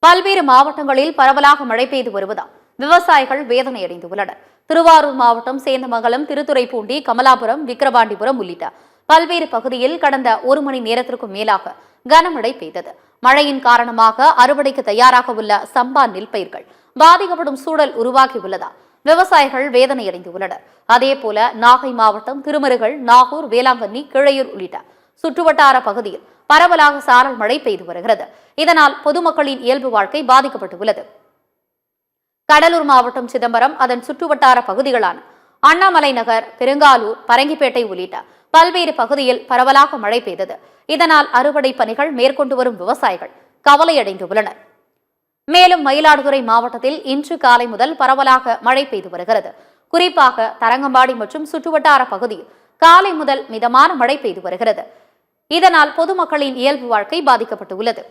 பல்வேறு மாவட்டங்களில் பரவலாக மழை பெய்து வருவதால் விவசாயிகள் வேதனையடைந்துள்ளனர். திருவாரூர் மாவட்டம் சேந்தமங்கலம், திருத்துறைப்பூண்டி, கமலாபுரம், விக்கிரவாண்டிபுரம் உள்ளிட்ட பல்வேறு பகுதியில் கடந்த 1 மணி நேரத்திற்கும் மேலாக கனமழை பெய்தது. மழையின் காரணமாக அறுவடைக்கு தயாராக உள்ள சம்பா நெல் பயிர்கள் பாதிக்கப்படும் சூழல் உருவாகியுள்ளதால் விவசாயிகள் வேதனையடைந்துள்ளனர். அதேபோல நாகை மாவட்டம் திருமருகல், நாகூர், வேளாங்கண்ணி, கிழையூர் உள்ளிட்ட சுற்றுவட்டார பகுதியில் பரவலாக சாரல் மழை பெய்து வருகிறது. இதனால் பொதுமக்களின் இயல்பு வாழ்க்கை பாதிக்கப்பட்டுள்ளது. கடலூர் மாவட்டம் சிதம்பரம், அதன் சுற்றுவட்டார பகுதிகளான அண்ணாமலை நகர், பெருங்காலூர், பரங்கிப்பேட்டை உள்ளிட்ட பல்வேறு பகுதியில் பரவலாக மழை பெய்தது. இதனால் அறுவடை பணிகள் மேற்கொண்டு வரும் விவசாயிகள் கவலையடைந்துள்ளனர். மேலும் மயிலாடுதுறை மாவட்டத்தில் இன்று காலை முதல் பரவலாக மழை பெய்து வருகிறது. குறிப்பாக தரங்கம்பாடி மற்றும் சுற்றுவட்டார பகுதியில் காலை முதல் மிதமான மழை பெய்து வருகிறது. இதனால் பொதுமக்களின் இயல்பு வாழ்க்கை பாதிக்கப்பட்டுள்ளது.